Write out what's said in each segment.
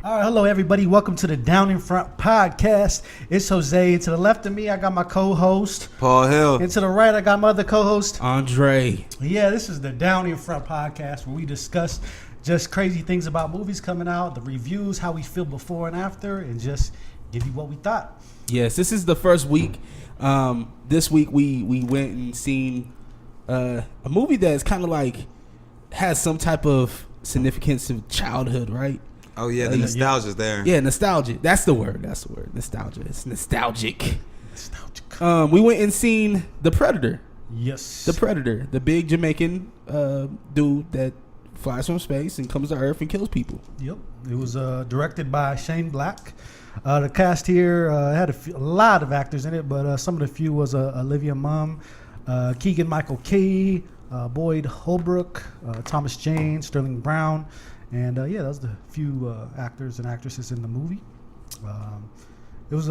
All right, hello everybody. Welcome to the Down in Front podcast. It's Jose. To the left of me, I got my co-host Paul Hill. And to the right, I got my other co-host Andre. Yeah, this is the Down in Front podcast where we discuss just crazy things about movies coming out, the reviews, how we feel before and after, and just give you what we thought. Yes, this is the first week. This week we went and seen a movie that's kind of like has some type of significance of childhood, right? Oh yeah, the nostalgia's there. Yeah, nostalgia. That's the word. Nostalgia. It's nostalgic. We went and seen The Predator. Yes. The Predator, the big Jamaican dude that flies from space and comes to Earth and kills people. Yep. It was directed by Shane Black. The cast here had a lot of actors in it, but some of the few was Olivia Munn, Keegan-Michael Key, Boyd Holbrook, Thomas Jane, Sterling Brown. And that was the few actors and actresses in the movie. It was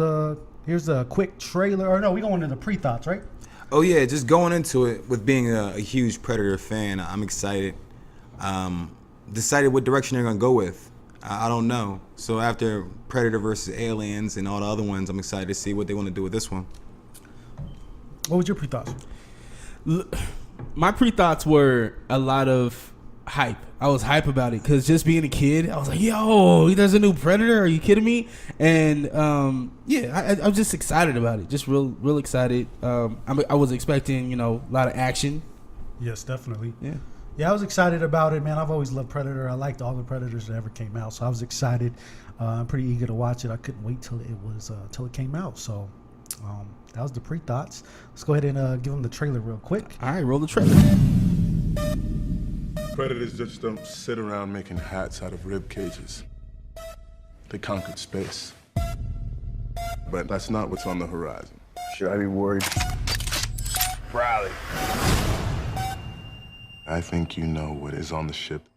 here's a quick trailer. Or no, we going into the pre-thoughts, right? Oh yeah, just going into it with being a huge Predator fan, I'm excited. Decided what direction they're gonna go with. I don't know. So after Predator versus Aliens and all the other ones, I'm excited to see what they want to do with this one. What was your pre-thoughts? My pre-thoughts were a lot of hype. I was hype about it because just being a kid, I was like, yo, there's a new Predator. Are you kidding me? And I'm just excited about it. Just real excited. I was expecting, a lot of action. Yes, definitely. Yeah, I was excited about it, man. I've always loved Predator. I liked all the Predators that ever came out, so I was excited. I'm pretty eager to watch it. I couldn't wait till it came out. So that was the pre-thoughts. Let's go ahead and give them the trailer real quick. All right, roll the trailer. Predators just don't sit around making hats out of rib cages. They conquered space. But that's not what's on the horizon. Should I be worried? Riley. I think you know what is on the ship.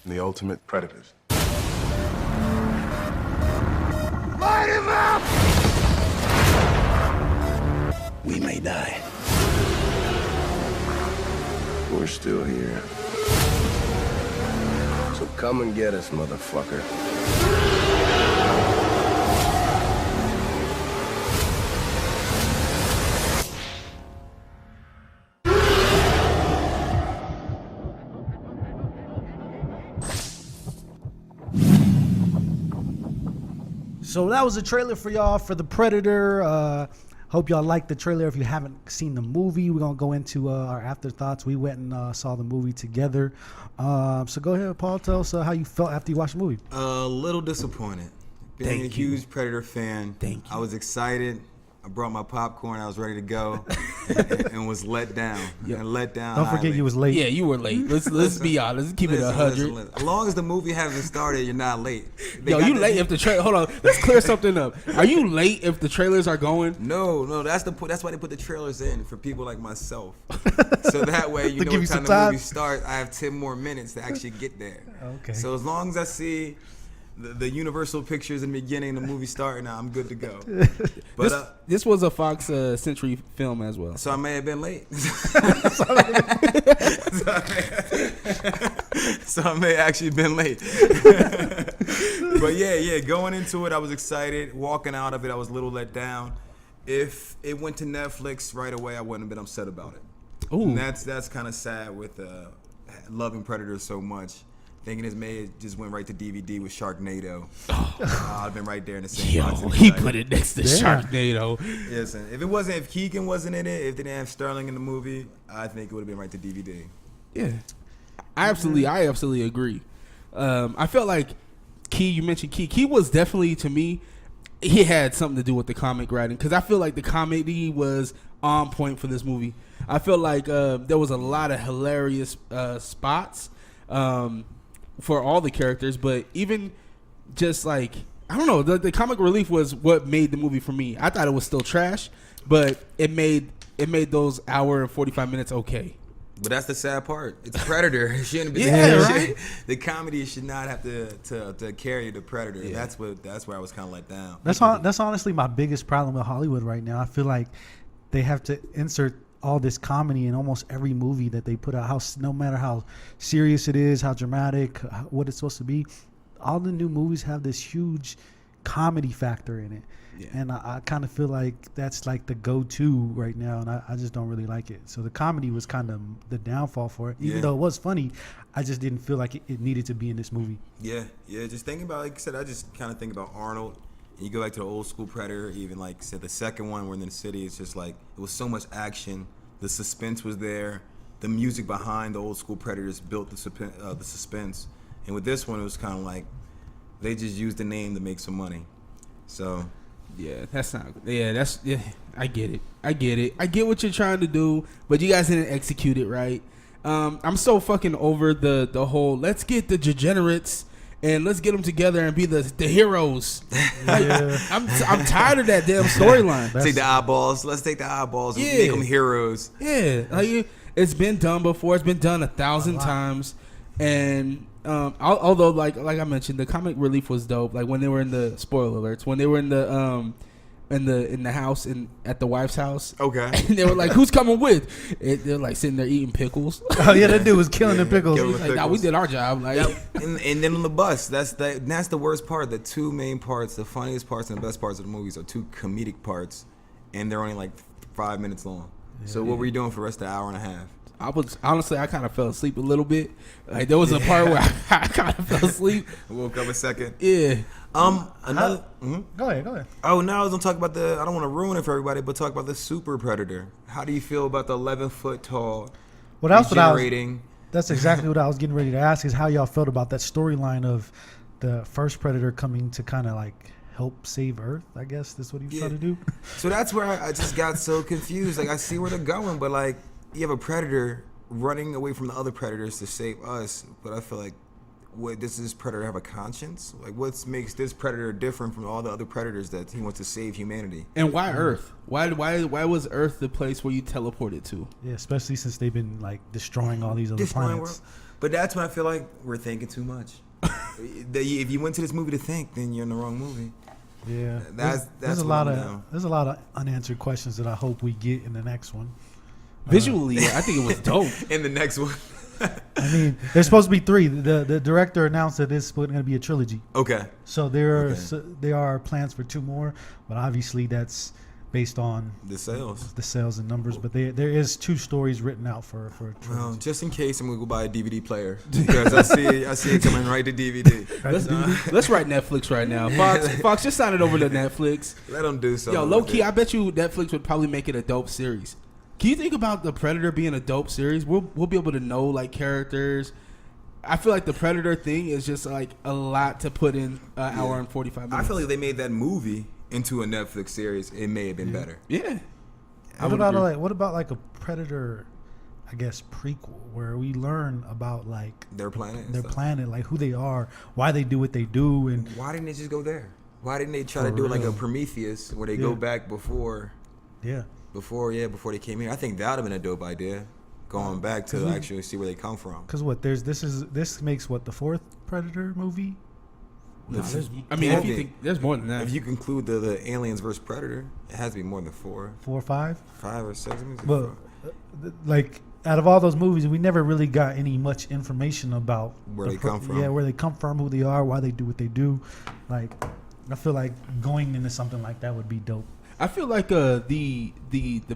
The ultimate predators. Light him up! We may die. We're still here. So come and get us, motherfucker. So that was a trailer for y'all for The Predator. Hope y'all liked the trailer. If you haven't seen the movie, we're going to go into our afterthoughts. We went and saw the movie together. So go ahead, Paul. Tell us how you felt after you watched the movie. A little disappointed. Being a huge Predator fan, I was excited. I brought my popcorn. I was ready to go, and was let down. Yep. And let down. Don't forget you was late. Yeah, you were late. Let's be honest. Let's keep it 100. Listen. As long as the movie hasn't started, you're not late. You late if the trailer. Hold on. Let's clear something up. Are you late if the trailers are going? No. That's why they put the trailers in for people like myself. So that way you know what time the movie starts. I have 10 more minutes to actually get there. Okay. So as long as I see the universal pictures in the beginning, the movie starting, I'm good to go. But this was a Fox Century film as well. So I may have been late. So I may actually been late. But yeah, going into it, I was excited. Walking out of it, I was a little let down. If it went to Netflix right away, I wouldn't have been upset about it. Ooh. And that's kind of sad with loving Predator so much. Thinking it just went right to DVD with Sharknado. I've been right there in the same box. He put it next to Sharknado. Listen, if Keegan wasn't in it, if they didn't have Sterling in the movie, I think it would have been right to DVD. Yeah, I absolutely agree. I felt like you mentioned Key was definitely, to me, he had something to do with the comic writing, because I feel like the comedy was on point for this movie. I feel like there was a lot of hilarious spots for all the characters, but even just like, I don't know, the comic relief was what made the movie for me. I thought it was still trash, but it made those hour and 45 minutes okay. But that's the sad part. It's Predator. It shouldn't be. Right? The comedy should not have to carry the Predator. Yeah. That's where I was kind of let down. That's honestly my biggest problem with Hollywood right now. I feel like they have to insert all this comedy in almost every movie that they put out. No matter how serious it is, how dramatic, what it's supposed to be, all the new movies have this huge comedy factor in it. Yeah. And I kind of feel like that's like the go-to right now, and I just don't really like it. So the comedy was kind of the downfall for it. Even though it was funny, I just didn't feel like it needed to be in this movie. Yeah. Just thinking about, like I said, I just kind of think about Arnold. And you go back to the old school Predator, even like I said, the second one, we're in the city. It's just like it was so much action. The suspense was there. The music behind the old school Predators built the suspense. And with this one, it was kind of like they just used the name to make some money. So. Yeah, that's not. Yeah, I get it. I get what you're trying to do, but you guys didn't execute it right. I'm so fucking over the whole. Let's get the degenerates and let's get them together and be the heroes. Yeah. I'm tired of that damn storyline. Take the eyeballs. Let's take the eyeballs and make them heroes. Yeah, like it's been done before. It's been done 1,000 times, and. Although like I mentioned, the comic relief was dope. Like when they were in the spoiler alerts, when they were in the house at the wife's house. Okay. And they were like, "Who's coming with?" They're like sitting there eating pickles. Oh yeah, that dude was killing the pickles. He's like, "Nah, we did our job." Like, and then on the bus, that's the worst part. The two main parts, the funniest parts and the best parts of the movies are two comedic parts, and they're only like 5 minutes long. Yeah. So what were you doing for the rest of the hour and a half? I kind of fell asleep a little bit. Like there was a part where I kind of fell asleep. I woke up a second. Yeah. Another. Go ahead. Oh, now I was gonna talk about I don't want to ruin it for everybody, but talk about the Super Predator. How do you feel about the 11-foot tall? Well, that's exactly what I was getting ready to ask. Is how y'all felt about that storyline of the first Predator coming to kind of like help save Earth. I guess that's what he was trying to do. So that's where I just got so confused. Like I see where they're going, but like. You have a predator running away from the other predators to save us, but I feel like, does this predator have a conscience? Like, what makes this predator different from all the other predators that he wants to save humanity? And why Earth? Why was Earth the place where you teleported to? Yeah, especially since they've been like destroying all these other planets. But that's when I feel like we're thinking too much. If you went to this movie to think, then you're in the wrong movie. Yeah, there's a lot of unanswered questions that I hope we get in the next one. Visually, I think it was dope. In the next one. I mean, there's supposed to be 3. The director announced that this is going to be a trilogy. Okay. So there are plans for 2 more, but obviously that's based on the sales and numbers. But there is 2 stories written out for a trilogy. Well, just in case, I'm going to go buy a DVD player because I see it coming right to DVD. Let's write Netflix right now. Fox, just sign it over to Netflix. Let them do something. Yo, low key, I bet you Netflix would probably make it a dope series. Can you think about the Predator being a dope series? We'll be able to know like characters. I feel like the Predator thing is just like a lot to put in an hour and 45 minutes. I feel like they made that movie into a Netflix series. It may have been better. Yeah. What about like a Predator, I guess, prequel where we learn about like their planet, like who they are, why they do what they do, and why didn't they just go there? Why didn't they try to do it like a Prometheus where they go back before? Yeah. Before they came here, I think that would have been a dope idea. Going back to actually see where they come from. Because this makes the 4th Predator movie. No, if you think there's more than that. If you conclude the Aliens versus Predator, it has to be more than 4. 4 or 5? 5 or 6. But like out of all those movies, we never really got any much information about where they come from. Yeah, where they come from, who they are, why they do what they do. Like, I feel like going into something like that would be dope. I feel like the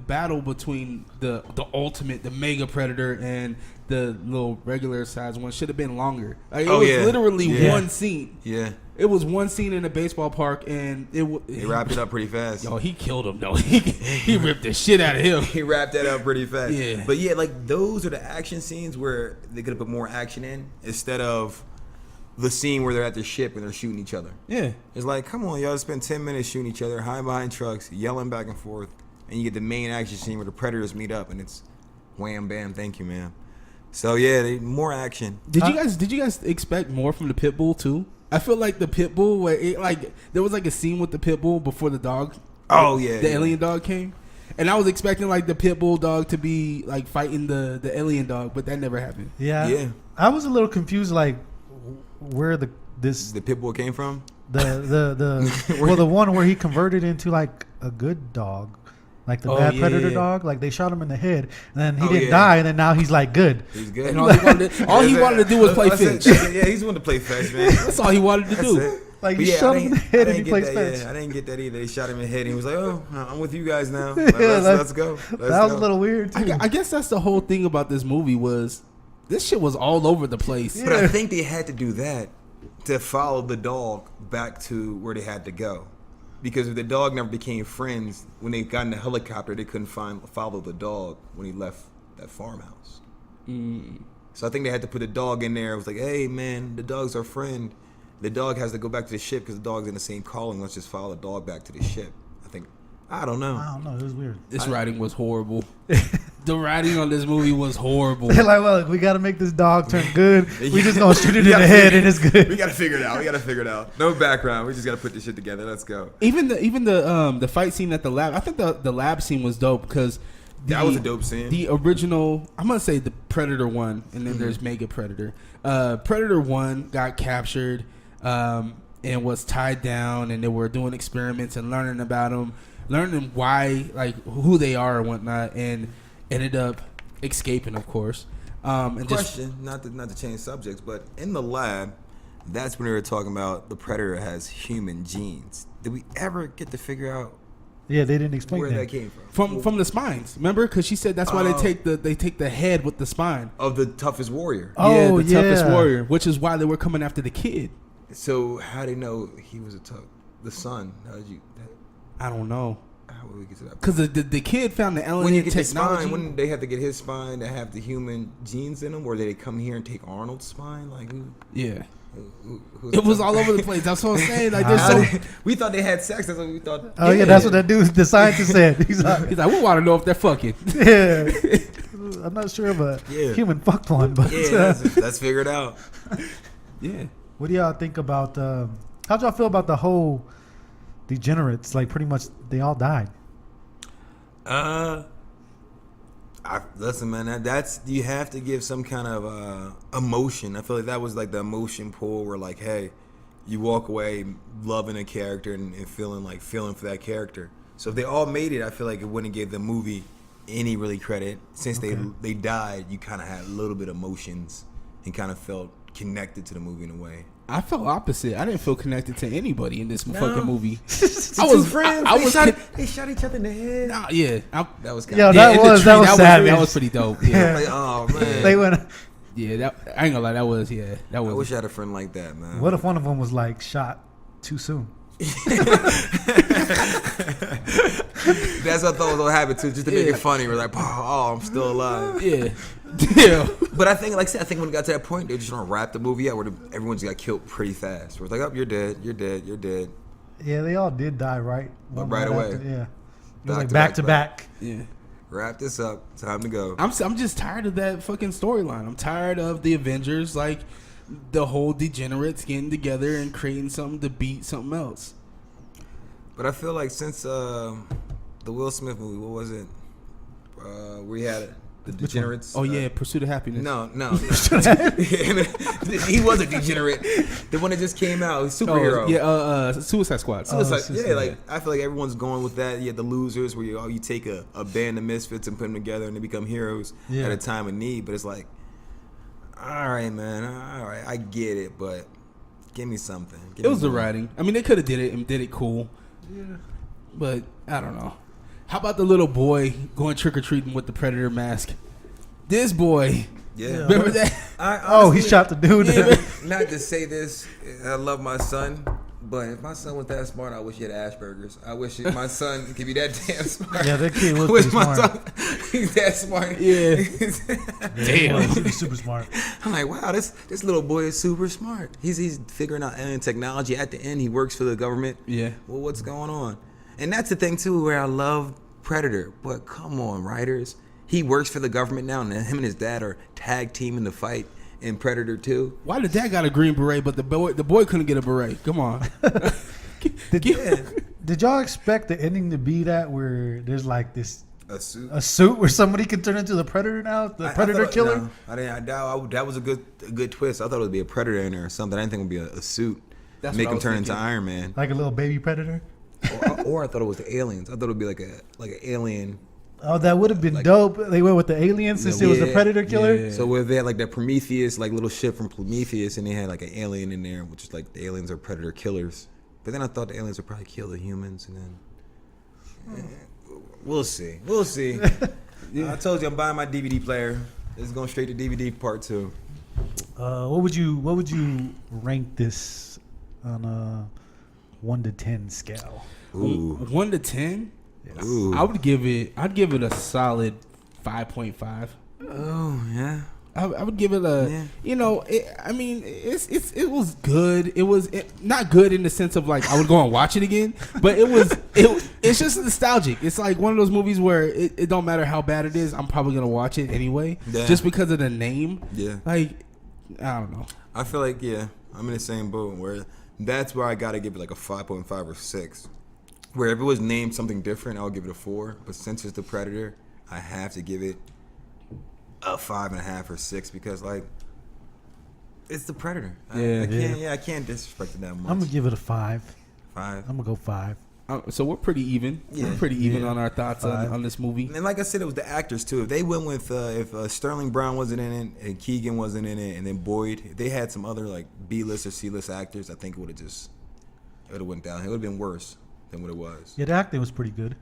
battle between the ultimate, the mega predator, and the little regular size one should have been longer. Like, it was literally one scene. Yeah. It was one scene in a baseball park, and he wrapped it up pretty fast. Yo, he killed him though. He ripped the shit out of him. He wrapped that up pretty fast. Yeah. But yeah, like those are the action scenes where they could have put more action in instead of the scene where they're at the ship and they're shooting each other. Yeah. It's like, come on, y'all spend 10 minutes shooting each other, hiding behind trucks, yelling back and forth, and you get the main action scene where the predators meet up, and it's wham, bam, thank you, man. So yeah, more action. Did you guys expect more from the pit bull too? I feel like the pit bull, there was like a scene with the pit bull before the dog. Oh yeah, the alien dog came, and I was expecting like the pit bull dog to be like fighting the alien dog, but that never happened. Yeah. I was a little confused, like where the pit bull came from. The one where he converted into like a good dog. Like the Oh, bad yeah, Predator yeah. dog, like they shot him in the head, and then he Oh, didn't yeah. die, and then now he's like good. He's good. And all he wanted to do was play That's it. fetch. That's it. Yeah, he's wanted to play fetch, man. That's all he wanted to That's do. it. Like, But you yeah, shot I him in the didn't- head I and he didn't plays get that, fetch. yeah, I didn't get that either. They shot him in the head and he was like, "Oh, I'm with you guys now. Yeah, Let's go." that was a little weird too. I guess that's the whole thing about this movie was this shit was all over the place. But I think they had to do that to follow the dog back to where they had to go. Because if the dog never became friends, when they got in the helicopter, they couldn't follow the dog when he left that farmhouse. So I think they had to put the dog in there. It was like, hey, man, the dog's our friend. The dog has to go back to the ship because the dog's in the same calling. Let's just follow the dog back to the ship. I don't know. I don't know. It was weird. This writing was horrible. The writing on this movie was horrible. They're like, well, we got to make this dog turn good. We just gonna shoot it in the head and it's We good. got to figure it out. No background. We just got to put this shit together. Let's go. Even the fight scene at the lab. I think the lab scene was dope because That was a dope scene. The original, I'm gonna say the Predator 1, and then there's Mega Predator. Predator 1 got captured and was tied down, and they were doing experiments and learning about them, learning why, like who they are and whatnot, and ended up escaping, of course. And Question, not to change subjects, but in the lab, that's when we were talking about the Predator has human genes. Did we ever get to figure out Yeah, they didn't explain where that. that came from? from the spines, remember? Because she said that's why they take the head with the spine. Of the toughest warrior. Oh, the toughest yeah. warrior, which is why they were coming after the kid. So how they know he was the son? I don't know. How would we get to that? Because the kid found the When you alien get the technology. spine, wouldn't they have to get his spine to have the human genes in them, or did they come here and take Arnold's spine? Like who? Yeah. Who's It was the- all over the place. That's what I'm saying. Like, there's so. We thought they had sex. That's what we thought. Oh yeah, that's what that dude, the scientist, said. He's like, He's like, we want to know if they're fucking. yeah. I'm not sure of a Yeah. human fucked one, but Yeah, let's figure it out. Yeah. what do y'all think about? How'd y'all feel about the whole degenerates? Like, pretty much they all died. Listen, man. That's you have to give some kind of emotion. I feel like that was like the emotion pull, where like, hey, you walk away loving a character and feeling for that character. So if they all made it, I feel like it wouldn't give the movie any really credit. Since they died, you kind of had a little bit of emotions and kind of felt connected to the movie in a way. I felt opposite. I didn't feel connected to anybody in this fucking movie. I was friends. I was they shot each other in the head. Nah, yeah. That was kind Yo, of that in the was tree, savage. that was pretty dope. Yeah. like, oh man. They went. Yeah, that I ain't gonna lie, that was I was wish I had a friend like that, man. What if one of them was like shot too soon? That's what I thought was gonna happen too, just to make it funny. We're like, oh, I'm still alive. yeah. Yeah. But I think, like I said, when it got to that point, they just want to wrap the movie out where everyone just got killed pretty fast. Where it's like, oh, you're dead, you're dead, you're dead. Yeah, they all did die right. One Right away. after- yeah. It was like Back back to to back. back. Yeah. Wrap this up. Time to go. I'm just tired of that fucking storyline. I'm tired of the Avengers, like the whole degenerates getting together and creating something to beat something else. But I feel like since the Will Smith movie, what was it? We had the Degenerates. Oh yeah, Pursuit of Happiness. No. He was a degenerate. The one that just came out, superhero. Oh, yeah, Suicide Squad. Like I feel like everyone's going with that. You had the losers where you take a band of misfits and put them together and they become heroes at a time of need. But it's like, all right, man, all right, I get it, but give me something. It was the writing. I mean, they could have did it and did it cool. Yeah. But I don't know. How about the little boy going trick or treating with the Predator mask? This boy. Yeah. Remember that? He shot the dude. Yeah, Not to say this, I love my son, but if my son was that smart, I wish he had Asperger's. I wish my son could be that damn smart. Yeah, that kid was I wish pretty my smart. son, he's that smart. Yeah. Damn, he's super smart. I'm like, wow, this little boy is super smart. He's figuring out alien technology. At the end, he works for the government. Yeah. Well, what's going on? And that's the thing too, where I love Predator. But come on, writers. He works for the government now, and him and his dad are tag team in the fight in Predator 2. Why the dad got a green beret, but the boy couldn't get a beret? Come on. Did y'all expect the ending to be that where there's like this A suit. a suit where somebody can turn into the Predator now, the Predator killer? No, I didn't. That was a good twist. I thought it would be a Predator in there or something. I didn't think it would be a suit. That's Make what I him was turn thinking. into Iron Man. Like a little baby Predator? or I thought it was the aliens. I thought it would be like an alien. Oh, that would have been dope. They went with the aliens since it was a predator killer. Yeah. So where they had like that Prometheus, like little ship from Prometheus, and they had like an alien in there, which is like the aliens are predator killers. But then I thought the aliens would probably kill the humans, and then we'll see. We'll see. I told you I'm buying my DVD player. It's going straight to DVD part 2. What would you rank this on a 1 to 10 scale? Ooh. 1 to 10. Ooh. I'd give it a solid 5.5. Oh yeah. I would give it a, it was good. It was not good in the sense of like I would go and watch it again, but it's just nostalgic. It's like one of those movies where it don't matter how bad it is, I'm probably gonna watch it anyway, just because of the name. Yeah. Like, I don't know. I feel like I'm in the same boat where that's where I gotta give it like a 5.5 or 6. Where if it was named something different, I'll give it a 4. But since it's the Predator, I have to give it a 5.5 or 6 because like it's the Predator. I can't disrespect it that much. I'm gonna give it a 5. 5. I'm gonna go 5. So we're pretty even. Yeah. We're pretty even on our thoughts on this movie. And like I said, it was the actors too. If they went with if Sterling Brown wasn't in it and Keegan wasn't in it, and then Boyd, if they had some other like B-list or C-list actors, I think it would have went down. It would have been worse than what it was. Yeah, the acting was pretty good.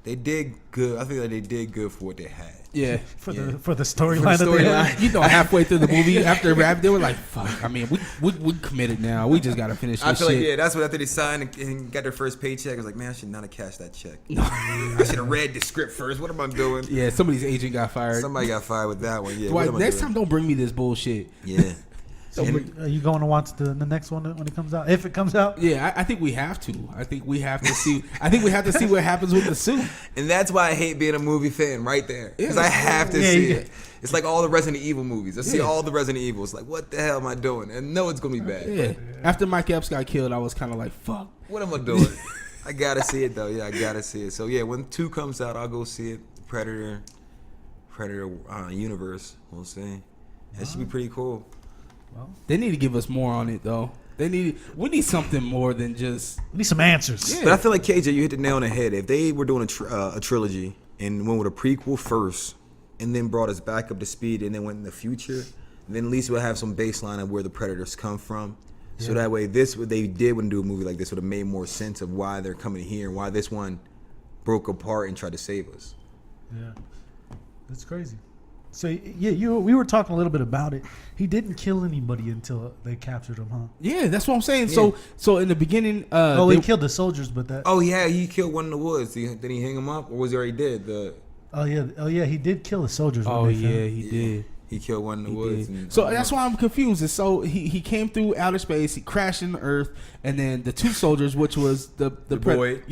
They did good. I think that they did good for what they had. Yeah. For the storyline that they had. You know, halfway through the movie, after rap, they were like, "Fuck! I mean, we committed now. We just gotta finish this I feel shit." like that's what after they signed and got their first paycheck, I was like, man, I should not have cashed that check. I should have read the script first. What am I doing? Yeah, somebody's agent got fired. Somebody got fired with that one. Yeah. Dwight, next time, don't bring me this bullshit. Yeah. Are you going to watch the next one when it comes out? If it comes out? Yeah, I think we have to. I think we have to see what happens with the suit. And that's why I hate being a movie fan right there. Because I have to see it. It's like all the Resident Evil movies. I see all the Resident Evils. Like, what the hell am I doing? And no, it's going to be bad. Yeah. After Mike Epps got killed, I was kind of like, fuck. What am I doing? I got to see it, though. Yeah, I got to see it. So, yeah, when 2 comes out, I'll go see it. Predator universe. We'll see. That should be pretty cool. Well, they need to give us more on it, though. We need something more than just. We need some answers. Yeah. But I feel like KJ, you hit the nail on the head. If they were doing a trilogy and went with a prequel first, and then brought us back up to speed, and then went in the future, then at least we'll have some baseline of where the Predators come from. Yeah. So that way, what they did when do a movie like this would have made more sense of why they're coming here and why this one broke apart and tried to save us. Yeah, that's crazy. So we were talking a little bit about it. He didn't kill anybody until they captured him, huh? Yeah, that's what I'm saying. Yeah. So in the beginning, he killed the soldiers, but that. Oh yeah, he killed one in the woods. Did he hang him up, or was he already dead? Oh yeah, he did kill the soldiers. He did. He killed one in the woods. So that's why I'm confused. And so he came through outer space. He crashed into Earth, and then the 2 soldiers, which was the boy,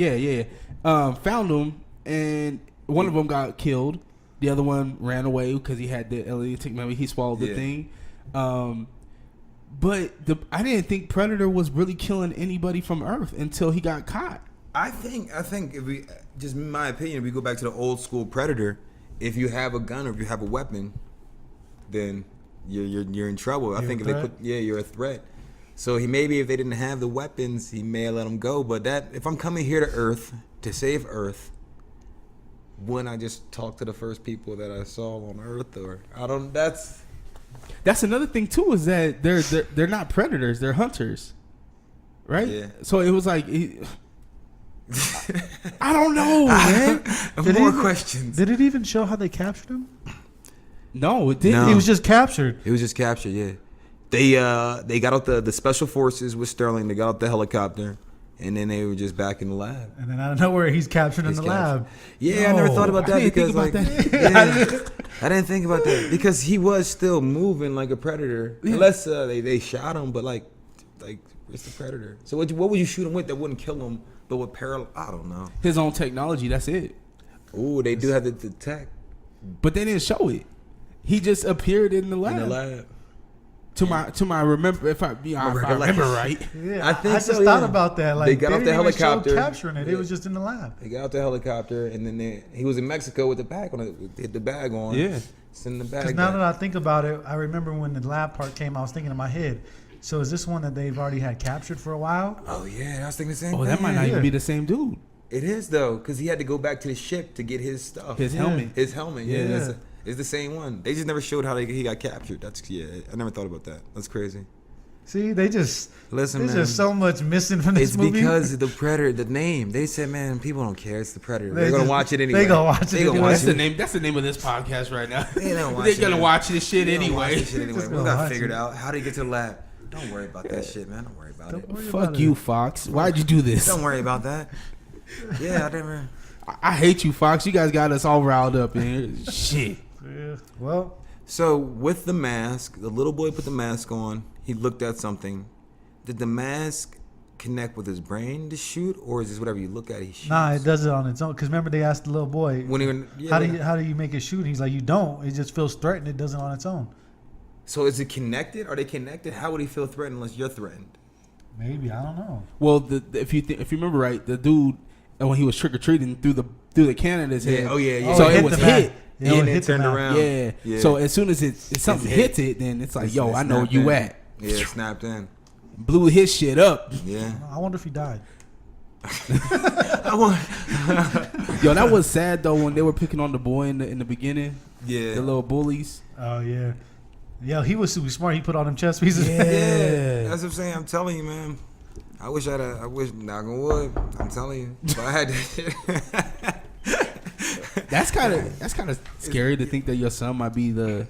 found him, and one of them got killed. The other one ran away because he had the alien technology. He swallowed the thing. But I didn't think Predator was really killing anybody from Earth until he got caught. I think if we, just in my opinion, if we go back to the old school Predator, if you have a gun or if you have a weapon, then you're in trouble. I think if they put you're a threat. So maybe if they didn't have the weapons, he may have let them go. But if I'm coming here to Earth to save Earth, wouldn't I just talk to the first people that I saw on Earth? Or I don't. That's another thing too, is that they're not predators, they're hunters, right? Yeah. So it was like, I don't know, man. More questions. Did it even show how they captured him? No, it didn't. No. He was just captured. He was just captured. Yeah. They got out the special forces with Sterling. They got out the helicopter. And then they were just back in the lab. And then out of nowhere, he's captured in the lab. Yeah, I never thought about that because I didn't think about that because he was still moving like a predator. Yeah. Unless they shot him, but like it's the Predator. So what would you shoot him with that wouldn't kill him, but would paralyze? I don't know. His own technology. That's it. Ooh, they do have the tech, but they didn't show it. He just appeared in the lab. To my remember, if I remember right, yeah, I think I just thought about that. Like they got off the helicopter, capturing it. Yeah. It was just in the lab. They got off the helicopter, and then he was in Mexico with the bag on it. Hit the bag on. Yeah, it's in the bag. Because now that I think about it, I remember when the lab part came. I was thinking in my head, So is this one that they've already had captured for a while? Oh yeah, I was thinking the same Oh, thing. that might not Yeah. even be the same dude. It is though, because he had to go back to the ship to get his stuff. His helmet. His helmet. Yeah, Yeah. it's the same one. They just never showed how he got captured. That's I never thought about that. That's crazy. See, they just Listen, there's man. just so much missing from this It's movie. because of the Predator, the name. They said, man, people don't care. It's the Predator. They're gonna just- watch it anyway. they gonna watch it They gonna anyway. watch That's the it. name. That's the name of this podcast right now. They don't watch They're it gonna anyway. watch this shit They don't watch anyway. this shit anyway. Just We gonna got watch figured it. out how to get to the lab. Don't worry about that shit, man. Don't worry about Don't it. worry Fuck about you, it. Fox. Why'd you do this? Don't worry about that. Yeah, I never. I hate you, Fox. You guys got us all riled up in here. Shit. Yeah. Well, So with the mask, the little boy put the mask on. He looked at something. Did the mask connect with his brain to shoot, or is this whatever you look at? He shoots. nah, it does it on its own. Because remember, they asked the little boy, When he, yeah, how do you make it shoot? And he's like, you don't. It just feels threatened. It does it on its own. So is it connected? Are they connected? How would he feel threatened unless you're threatened? Maybe, I don't know. Well, if you remember right, the dude when he was trick or treating threw the can at his head. Yeah. Oh yeah. Yeah. So it it hit was the man. hit. Yeah, and it it hit the turned man. around. Yeah. Yeah. So as soon as if something hit. hits it, then it's like, It's- yo, it I know snapped you in. at. Yeah, it snapped in. Blew his shit up. Yeah. I wonder if he died. I want. Yo, that was sad though when they were picking on the boy in the beginning. Yeah. The little bullies. Oh, yeah. Yeah, he was super smart. He put all them chess pieces. Yeah, that's what I'm saying. I'm telling you, man. I wish I wish, knock on wood. I'm telling you, if I had that shit. That's kind of scary to think that your son might be the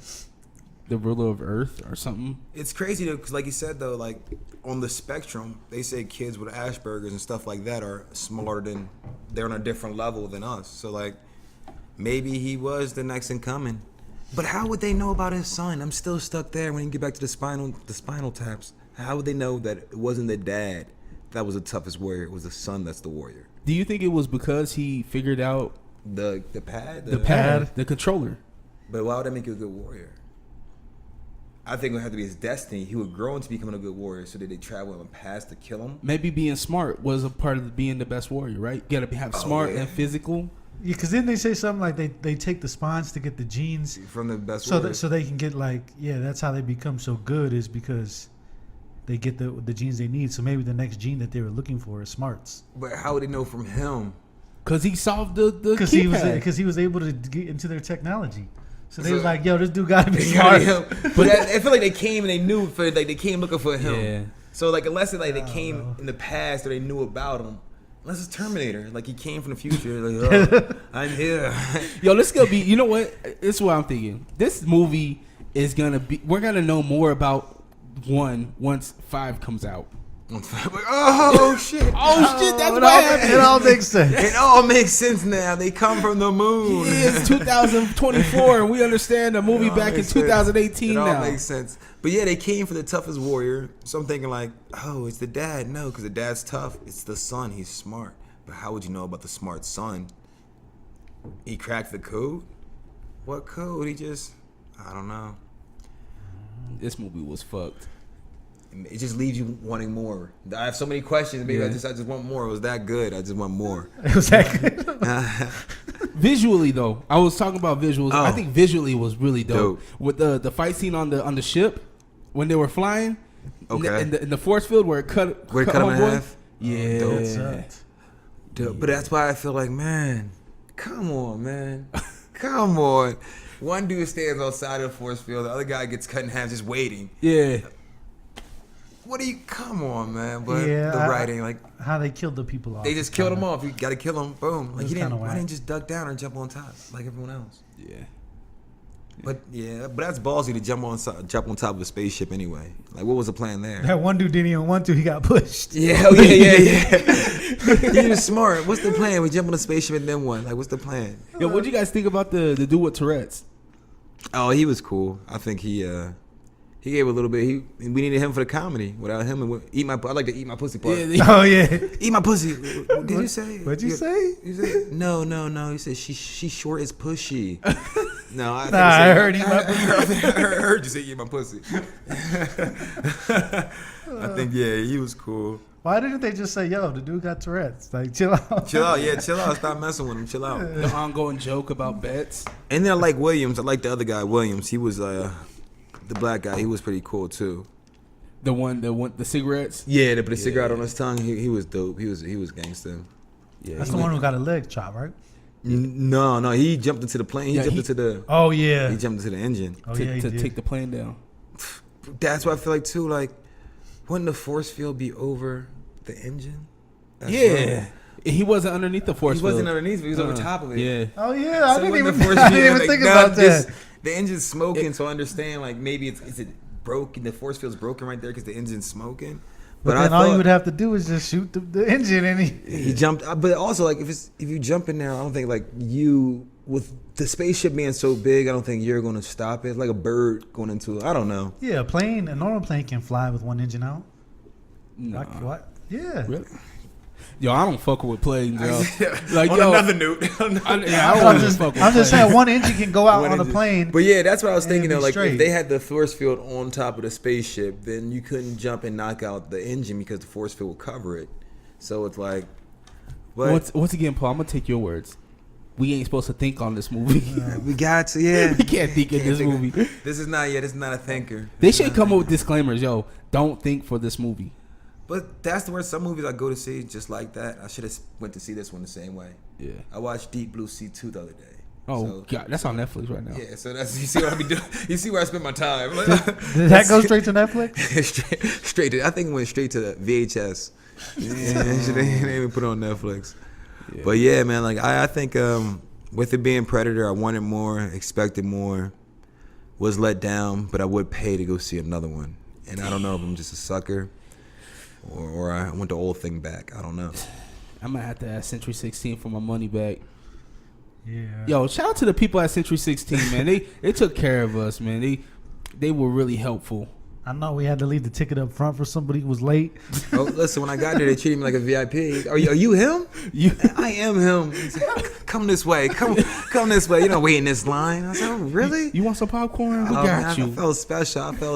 ruler of Earth or something. It's crazy though, because like you said though, like on the spectrum, they say kids with Asperger's and stuff like that are smarter than, they're on a different level than us. So like, maybe he was the next in coming. But how would they know about his son? I'm still stuck there when you get back to the spinal taps. How would they know that it wasn't the dad that was the toughest warrior? It was the son that's the warrior. Do you think it was because he figured out The pad? the pad, the controller? But why would that make you a good warrior? I think it would have to be his destiny. He would grow into becoming a good warrior. So did they travel him past to kill him? Maybe being smart was a part of being the best warrior, right? You gotta have smart yeah. and physical. Yeah, because then they say something like they take the spawns to get the genes From the best so warrior. so they can get like, yeah, that's how they become so good is because they get the genes they need. So maybe the next gene that they were looking for is smarts. But how would they know from him? Cause he solved the Because keypad. he was able to get into their technology. So they So- was like, yo, this dude gotta be They smart. got him. But I feel like they came and they knew for like they came looking for him. Yeah. So like unless they came in the past or they knew about him. Unless it's Terminator, like he came from the future. Like, oh, I'm here. Yo, this gonna be. You know what? This is what I'm thinking. This movie is gonna be. We're gonna know more about one once 5 comes out. Like, oh shit! Oh shit! That's it, what all, happened. it all makes sense. It all makes sense now. They come from the moon. It's 2024, and we understand the movie It all back in makes sense. 2018 It all now. makes sense. But yeah, they came for the toughest warrior. So I'm thinking like, oh, it's the dad. No, because the dad's tough. It's the son. He's smart. But how would you know about the smart son? He cracked the code? What code? He just, I don't know. This movie was fucked. It just leaves you wanting more. I have so many questions. Maybe Yeah. I just want more. It was that good. I just want more. It was that good. Visually, though, I was talking about visuals. I Oh. think visually was really dope. Dope. With the fight scene on the ship when they were flying. Okay. In the force field where it cut Where it cut him in homeboy. half? Yeah. Dope. Sucked. Dude, but that's why I feel like, man, come on, man. Come on. One dude stands outside of the force field. The other guy gets cut in half just waiting. Yeah. What do you, come on, man. But Yeah, the I- writing, like, How they killed the people off. they just killed him off. You got to kill him. Boom. Like, was he didn't, kinda why whack. didn't he just duck down or jump on top like everyone else? Yeah. But yeah, but that's ballsy to jump on top of a spaceship anyway. Like, what was the plan there? That one dude didn't even want to. He got pushed. Yeah, oh, yeah. He was smart. What's the plan? We jump on a spaceship and then what? Like, what's the plan? Yo, what'd you guys think about the dude with Tourette's? Oh, he was cool. I think he gave a little bit. We needed him for the comedy. Without him, I like to eat my pussy part. Yeah, Oh yeah. Eat my pussy. Did you say? What'd you say? You said no. He said she short is pushy. No, I, think Nah, he said- I heard eat my pussy. I heard you say eat my pussy. I think he was cool. Why didn't they just say, yo, the dude got Tourette's? Like, chill out. Chill out, chill out. Stop messing with him. Chill out. the ongoing joke about bets. And then I like Williams. I like the other guy, Williams. He was the black guy. He was pretty cool too. The cigarettes. Yeah, they put a cigarette on his tongue. He was dope. He was gangster. Yeah, That's the one who got a leg chop, right? No, he jumped into the plane. He jumped into the. Oh yeah. He jumped into the engine. Oh yeah. to he did. take the plane down. That's what I feel like too. Like, wouldn't the force field be over the engine? That's Yeah. wrong. He wasn't underneath the force He field. wasn't underneath, but he was over top of it. Yeah. Oh yeah. I So didn't when even, the force I didn't field, even like, think nah, about that. the engine's smoking, so I understand. Like maybe is it broken? The force field's broken right there because the engine's smoking. But I then all you thought would have to do is just shoot the engine, and he jumped. But also, like if you jump in there, I don't think like you with the spaceship being so big, I don't think you're going to stop it. It's like a bird going into. I don't know. yeah, a normal plane can fly with one engine out. No. Like, what? Yeah. Really? Yo, I don't fuck with planes, yo. Like, On yo, another note. I don't I'm even just, fuck with I'm just planes. saying one engine can go out One on a engine. plane. But yeah, that's what I was and thinking be of. Like straight. if they had the force field on top of the spaceship, then you couldn't jump and knock out the engine because the force field will cover it. So it's like, but Once again, Paul, I'm gonna take your words. We ain't supposed to think on this movie. we got to. Yeah, We can't think in this movie. This is not. Yeah, this is not a thinker. They should come up with disclaimers. Yo, don't think for this movie. But that's the word. Some movies I go to see just like that. I should have went to see this one the same way. Yeah. I watched Deep Blue Sea 2 the other day. Oh So- God, that's on Netflix right now. Yeah, so that's you see what I be doing. You see where I spend my time. Did that go straight to Netflix? straight to. I think it went straight to the VHS. Yeah, they didn't even put it on Netflix. Yeah. But yeah, man, like I think with it being Predator, I wanted more, expected more, was let down, but I would pay to go see another one. And I don't know if I'm just a sucker or I want the old thing back. I don't know. I might have to ask Century 16 for my money back. Yeah. Yo, shout out to the people at Century 16, man. They took care of us, man. They were really helpful. I know we had to leave the ticket up front for somebody who was late. Oh, listen, when I got there, they treated me like a VIP. Are you him? I am him. He's like, come this way. Come this way. You don't wait in this line. I was like, oh, really? You want some popcorn? We Oh, got man, you. I felt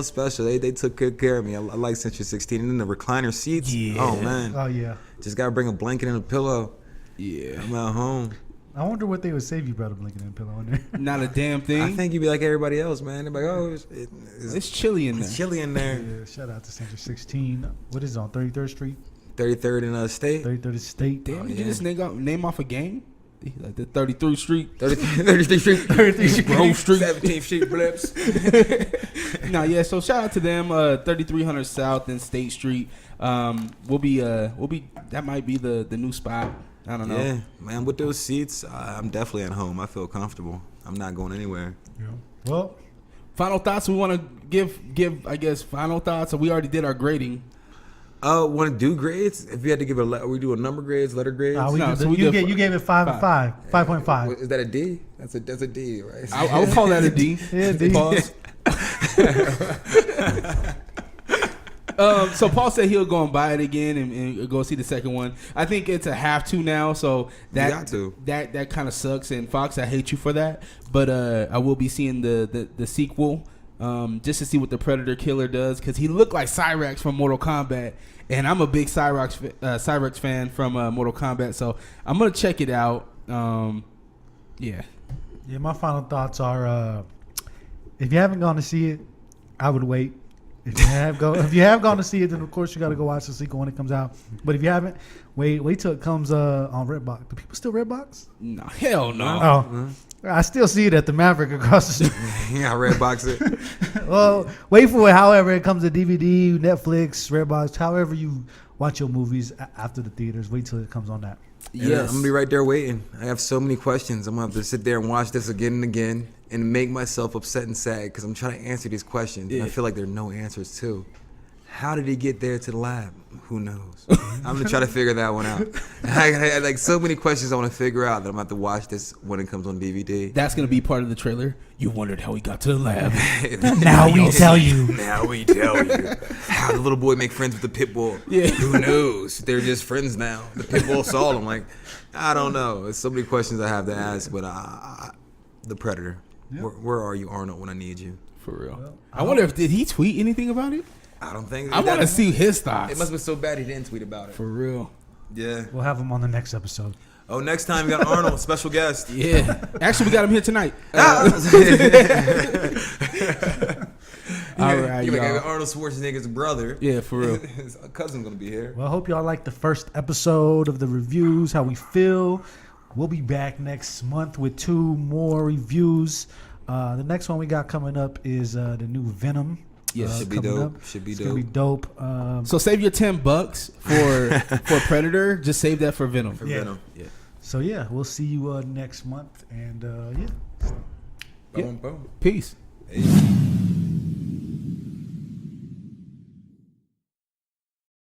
special. They took good care of me. I like Century 16. And then the recliner seats. Yeah. Oh, man. Oh yeah. Just got to bring a blanket and a pillow. Yeah. I'm at home. I wonder what they would save you about a blanket and pillow in there. Not a damn thing. I think you'd be like everybody else, man. They're like, oh, it's chilly in there. it's chilly in there. Yeah, shout out to Century 16. What is it on 33rd Street? 33rd in State. 33rd State. Damn, did yeah. you just name off a game? Like the 33rd Street. 33rd Street. 33rd Street. Grove Street. 17th Street Blips. No, yeah. So shout out to them. 3300 South and State Street. We'll be. That might be the new spot. I don't know. Yeah, man, with those seats, I'm definitely at home. I feel comfortable. I'm not going anywhere. Yeah. Well, Final thoughts. We want to give. I guess final thoughts. So we already did our grading. Want to do grades? If you had to give we do a number grades, letter grades. you gave it 5.5. Is that a D? That's a D, right? I would call that a D. Yeah, D. Pause. So Paul said he'll go and buy it again and go see the second one. I think it's a have to now, so that got to. that kind of sucks. And Fox, I hate you for that, but I will be seeing the sequel just to see what the Predator Killer does, because he looked like Cyrax from Mortal Kombat, and I'm a big Cyrax fan from Mortal Kombat, so I'm gonna check it out. Yeah. Yeah, my final thoughts are: if you haven't gone to see it, I would wait. If you have gone to see it, then of course you got to go watch the sequel when it comes out. But if you haven't, wait till it comes on Redbox. Do people still Redbox? No, hell no. Oh, I still see it at the Maverick across the street. Yeah, I Redbox it. Well, wait for it. However, it comes to DVD, Netflix, Redbox. However you watch your movies after the theaters, wait till it comes on that. Yeah, I'm gonna be right there waiting. I have so many questions. I'm gonna have to sit there and watch this again and again and make myself upset and sad because I'm trying to answer these questions. And I feel like there are no answers too. How did he get there to the lab? Who knows? I'm gonna try to figure that one out. I had like so many questions I want to figure out that I'm gonna have to watch this when it comes on DVD. That's gonna be part of the trailer. You wondered how he got to the lab. Now we tell you. Now we tell you how the little boy make friends with the pit bull. Yeah. Who knows? They're just friends now. The pit bull saw him. Like, I don't know. There's so many questions I have to ask. But the Predator. Yep. Where are you, Arnold, when I need you? For real. I wonder if did he tweet anything about it? I don't think. I want to see his thoughts. It must have been so bad he didn't tweet about it. For real. Yeah. We'll have him on the next episode. Oh, next time we got Arnold, special guest. Yeah. Actually, we got him here tonight. All right, You're y'all. like Arnold Schwarzenegger's brother. Yeah, for real. His cousin gonna be here. Well, I hope y'all liked the first episode of the reviews, how we feel. We'll be back next month with 2 more reviews. The next one we got coming up is the new Venom. Yeah, should be coming dope. up. Should be It's dope. gonna be dope. So save your $10 for Predator. Just save that for Venom. Yeah. Venom. Yeah. So yeah, we'll see you next month, and yeah. Boom, boom. Peace. Hey.